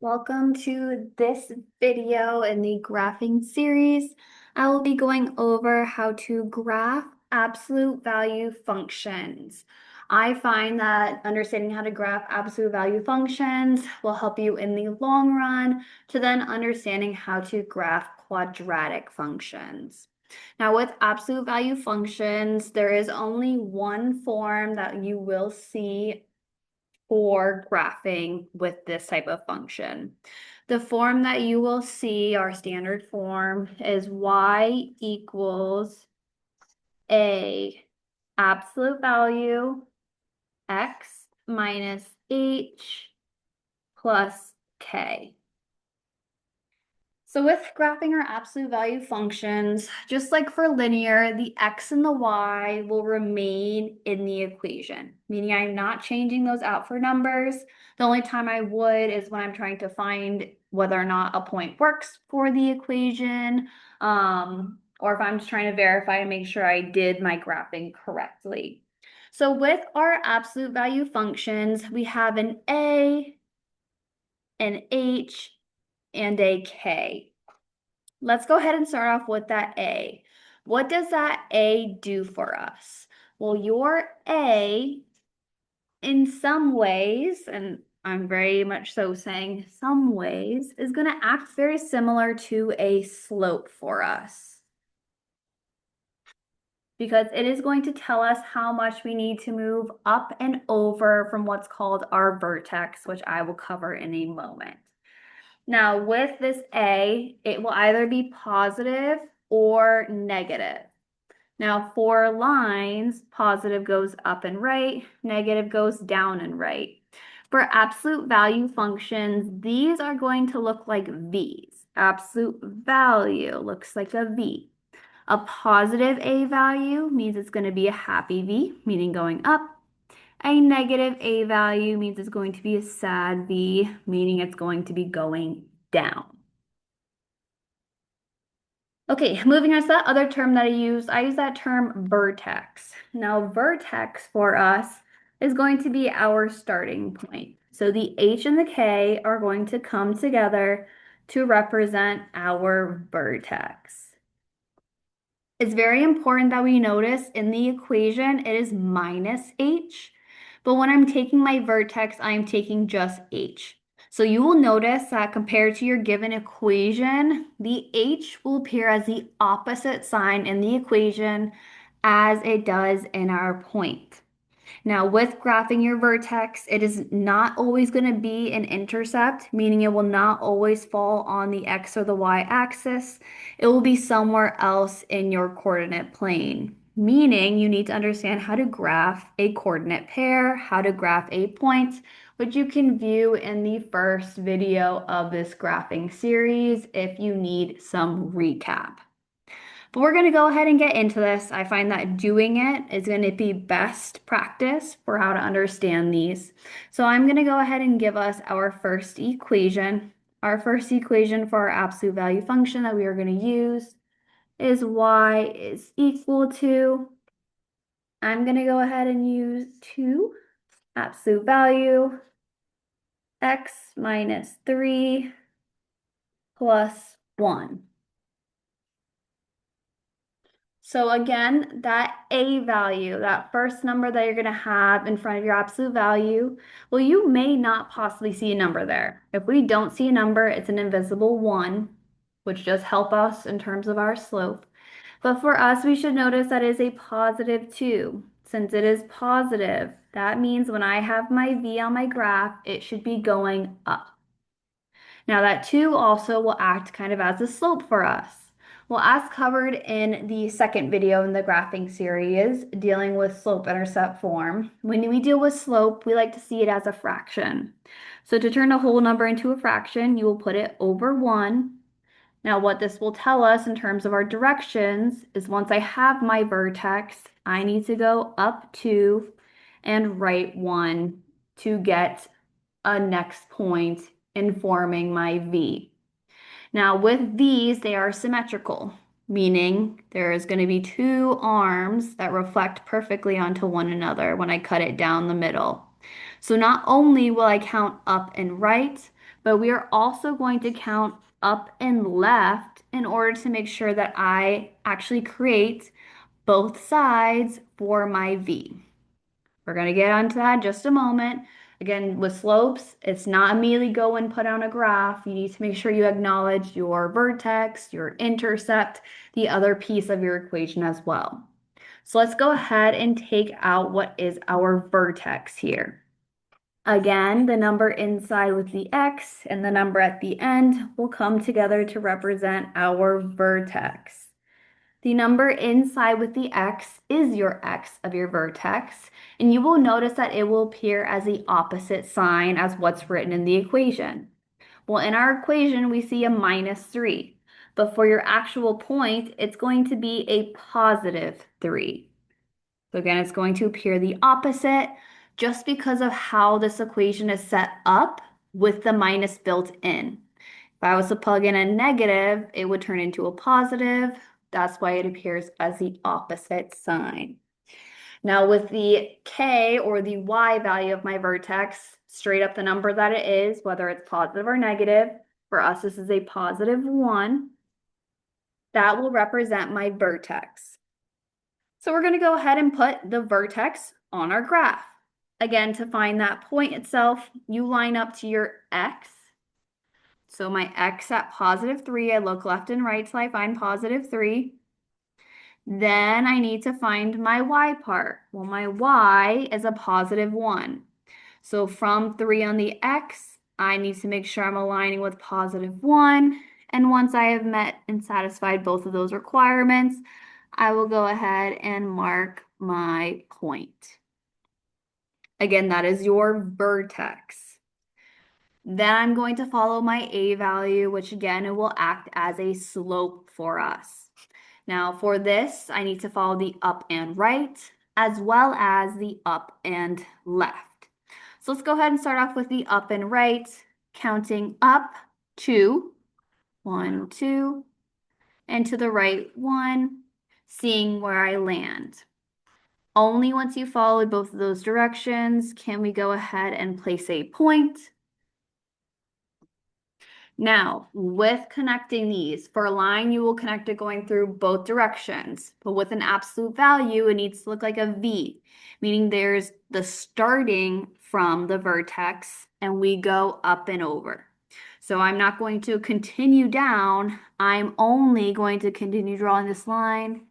Welcome to this video in the graphing series. I will be going over how to graph absolute value functions. I find that understanding how to graph absolute value functions will help you in the long run to then understanding how to graph quadratic functions. Now, with absolute value functions, there is only one form that you will see for graphing with this type of function. The form that you will see, our standard form, is y equals a absolute value x minus h plus k. So with graphing our absolute value functions, just like for linear, the x and the y will remain in the equation, meaning I'm not changing those out for numbers. The only time I would is when I'm trying to find whether or not a point works for the equation, or if I'm just trying to verify and make sure I did my graphing correctly. So with our absolute value functions, we have an a, an h, and a k. Let's go ahead and start off with that A. What does that A do for us? Well, your A, in some ways, and I'm very much so saying some ways, is going to act very similar to a slope for us, because it is going to tell us how much we need to move up and over from what's called our vertex, which I will cover in a moment. Now, with this A, it will either be positive or negative. Now, for lines, positive goes up and right, negative goes down and right. For absolute value functions, these are going to look like V's. Absolute value looks like a V. A positive A value means it's going to be a happy V, meaning going up. A negative A value means it's going to be a sad V, meaning it's going to be going down. Okay, moving on to that other term that I use that term vertex. Now, vertex for us is going to be our starting point. So the H and the K are going to come together to represent our vertex. It's very important that we notice in the equation, it is minus H, but when I'm taking my vertex, I'm taking just H. So you will notice that compared to your given equation, the H will appear as the opposite sign in the equation as it does in our point. Now, with graphing your vertex, it is not always going to be an intercept, meaning it will not always fall on the x or the y axis. It will be somewhere else in your coordinate plane, meaning you need to understand how to graph a coordinate pair, how to graph a point, which you can view in the first video of this graphing series if you need some recap. But we're going to go ahead and get into this. I find that doing it is going to be best practice for how to understand these. So I'm going to go ahead and give us our first equation. Our first equation for our absolute value function that we are going to use is y is equal to, I'm going to go ahead and use 2 absolute value x minus 3 plus 1. So again, that A value, that first number that you're going to have in front of your absolute value, well, you may not possibly see a number there. If we don't see a number, it's an invisible 1, which does help us in terms of our slope. But for us, we should notice that is a positive 2. Since it is positive, that means when I have my V on my graph, it should be going up. Now that 2 also will act kind of as a slope for us. Well, as covered in the second video in the graphing series, dealing with slope-intercept form, when we deal with slope, we like to see it as a fraction. So to turn a whole number into a fraction, you will put it over 1. Now what this will tell us in terms of our directions is once I have my vertex, I need to go up 2 and right 1 to get a next point in forming my V. Now with these, they are symmetrical, meaning there is going to be 2 arms that reflect perfectly onto one another when I cut it down the middle. So not only will I count up and right, but we are also going to count up and left in order to make sure that I actually create both sides for my V. We're going to get onto that in just a moment. Again, with slopes, it's not immediately go and put on a graph. You need to make sure you acknowledge your vertex, your intercept, the other piece of your equation as well. So let's go ahead and take out what is our vertex here. Again, the number inside with the x and the number at the end will come together to represent our vertex. The number inside with the x is your x of your vertex, and you will notice that it will appear as the opposite sign as what's written in the equation. Well, in our equation, we see a -3, but for your actual point, it's going to be a +3. So again, it's going to appear the opposite just because of how this equation is set up with the minus built in. If I was to plug in a negative, it would turn into a positive. That's why it appears as the opposite sign. Now with the k or the y value of my vertex, straight up the number that it is, whether it's positive or negative, for us this is a +1, that will represent my vertex. So we're going to go ahead and put the vertex on our graph. Again, to find that point itself, you line up to your x. So my x at +3, I look left and right till I find +3. Then I need to find my y part. Well, my y is a +1. So from 3 on the x, I need to make sure I'm aligning with +1. And once I have met and satisfied both of those requirements, I will go ahead and mark my point. Again, that is your vertex. Then I'm going to follow my a value, which again, it will act as a slope for us. Now for this, I need to follow the up and right, as well as the up and left. So let's go ahead and start off with the up and right, counting up 2, 1, 2, and to the right 1, seeing where I land. Only once you follow both of those directions can we go ahead and place a point. Now, with connecting these, for a line, you will connect it going through both directions, but with an absolute value, it needs to look like a V, meaning there's the starting from the vertex and we go up and over. So I'm not going to continue down, I'm only going to continue drawing this line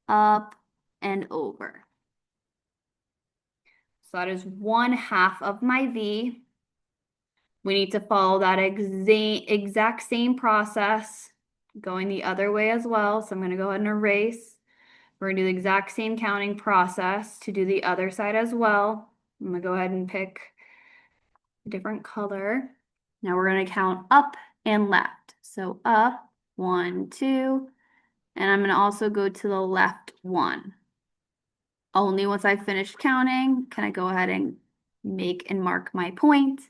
up and over. So that is 1/2 of my V. We need to follow that exact same process going the other way as well. So I'm going to go ahead and erase. We're going to do the exact same counting process to do the other side as well. I'm going to go ahead and pick a different color. Now we're going to count up and left. So up, 1, 2, and I'm going to also go to the left 1. Only once I've finished counting can I go ahead and make and mark my point.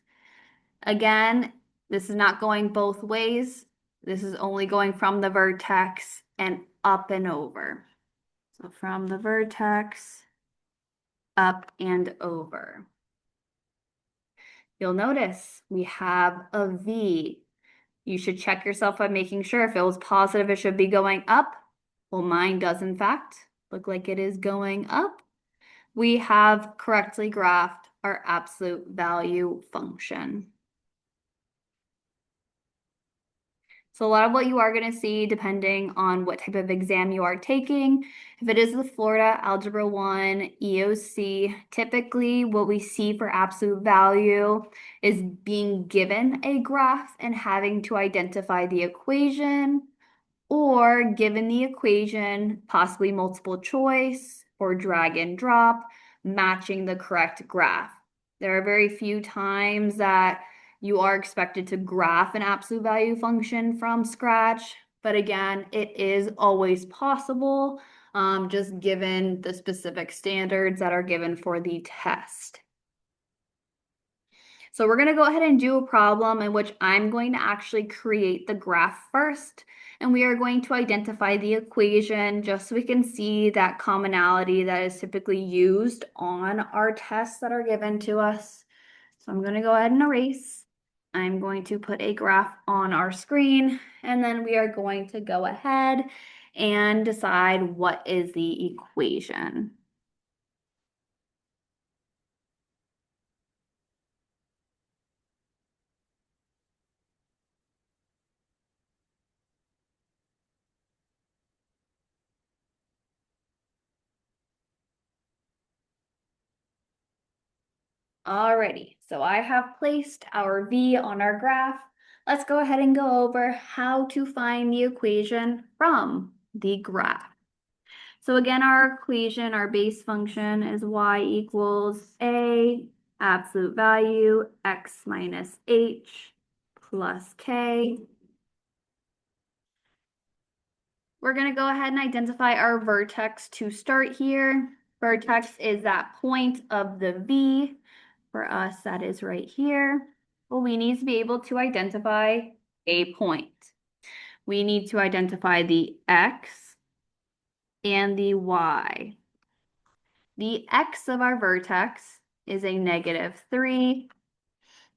Again, this is not going both ways. This is only going from the vertex and up and over. So from the vertex, up and over. You'll notice we have a V. You should check yourself by making sure if it was positive, it should be going up. Well, mine does in fact look like it is going up. We have correctly graphed our absolute value function. So a lot of what you are going to see, depending on what type of exam you are taking, if it is the Florida Algebra 1 EOC, typically what we see for absolute value is being given a graph and having to identify the equation, or given the equation, possibly multiple choice or drag and drop, matching the correct graph. There are very few times that you are expected to graph an absolute value function from scratch, but again, it is always possible, just given the specific standards that are given for the test. So we're going to go ahead and do a problem in which I'm going to actually create the graph first, and we are going to identify the equation just so we can see that commonality that is typically used on our tests that are given to us. So I'm going to go ahead and erase. I'm going to put a graph on our screen, and then we are going to go ahead and decide what is the equation. Alrighty, so I have placed our V on our graph. Let's go ahead and go over how to find the equation from the graph. So again, our equation, our base function is y equals a absolute value x minus h plus k. We're going to go ahead and identify our vertex to start here. Vertex is that point of the V. For us, that is right here. Well, we need to be able to identify a point. We need to identify the x and the y. The x of our vertex is a -3,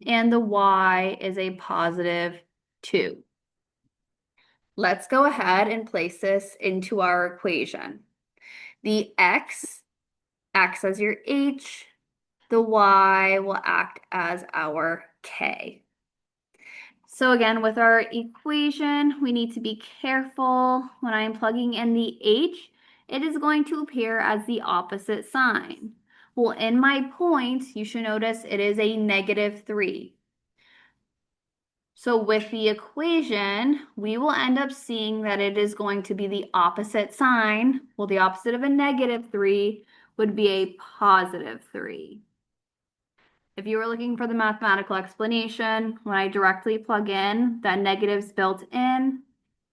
and the y is a +2. Let's go ahead and place this into our equation. The x acts as your h, the y will act as our k. So again, with our equation, we need to be careful when I'm plugging in the h, it is going to appear as the opposite sign. Well, in my point, you should notice it is a -3. So with the equation, we will end up seeing that it is going to be the opposite sign. Well, the opposite of a -3 would be a +3. If you were looking for the mathematical explanation, when I directly plug in, that negative's built in.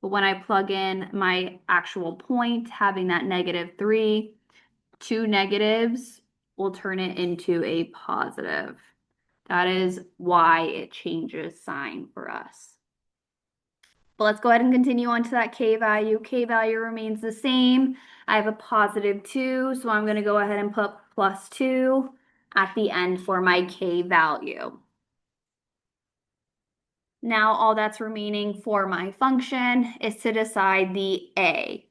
But when I plug in my actual point, having that -3, two negatives will turn it into a positive. That is why it changes sign for us. But let's go ahead and continue on to that k value. K value remains the same. I have a +2, so I'm going to go ahead and put +2 at the end for my k value. Now all that's remaining for my function is to decide the a.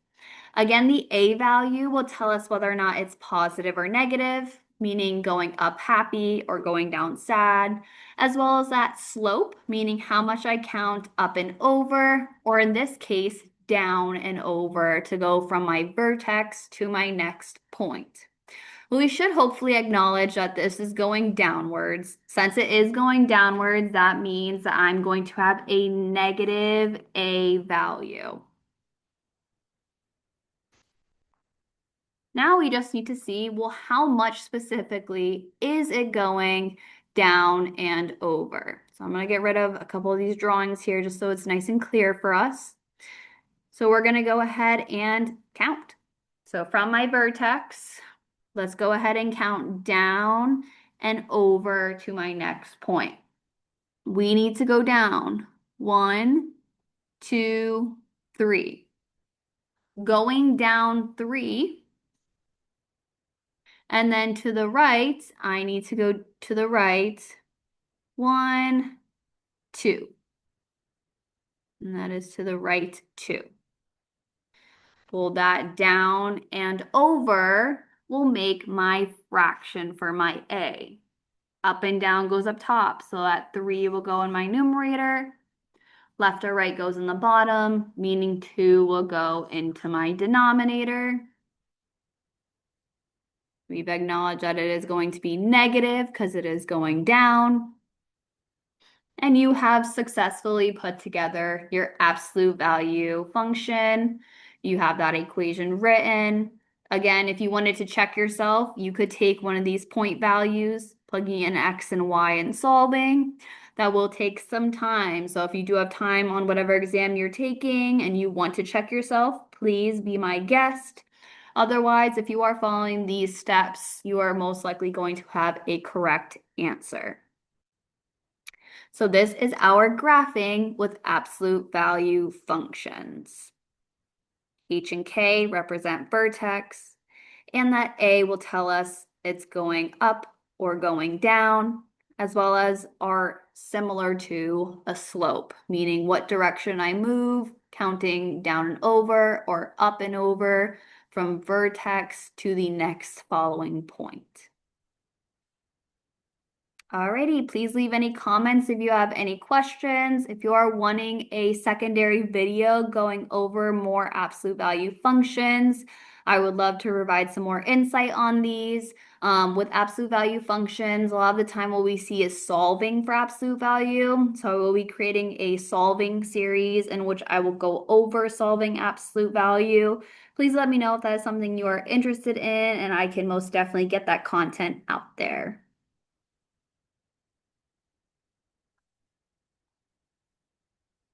Again, the a value will tell us whether or not it's positive or negative, meaning going up happy or going down sad, as well as that slope, meaning how much I count up and over, or in this case, down and over to go from my vertex to my next point. Well, we should hopefully acknowledge that this is going downwards. Since it is going downwards, that means that I'm going to have a negative a value. Now we just need to see, well, how much specifically is it going down and over? So I'm going to get rid of a couple of these drawings here just so it's nice and clear for us. So we're going to go ahead and count. So from my vertex, let's go ahead and count down and over to my next point. We need to go down 1, 2, 3. Going down 3, and then to the right, I need to go to the right 1, 2. And that is to the right 2. Pull that down and over will make my fraction for my a. Up and down goes up top, so that 3 will go in my numerator. Left or right goes in the bottom, meaning 2 will go into my denominator. We've acknowledged that it is going to be negative because it is going down. And you have successfully put together your absolute value function. You have that equation written. Again, if you wanted to check yourself, you could take one of these point values, plugging in x and y and solving. That will take some time. So if you do have time on whatever exam you're taking and you want to check yourself, please be my guest. Otherwise, if you are following these steps, you are most likely going to have a correct answer. So this is our graphing with absolute value functions. H and K represent vertex, and that A will tell us it's going up or going down. as well as are similar to a slope, meaning what direction I move, counting down and over or up and over from vertex to the next following point. Alrighty, please leave any comments if you have any questions. If you are wanting a secondary video going over more absolute value functions, I would love to provide some more insight on these. With absolute value functions, a lot of the time what we see is solving for absolute value. So I will be creating a solving series in which I will go over solving absolute value. Please let me know if that is something you are interested in, and I can most definitely get that content out there.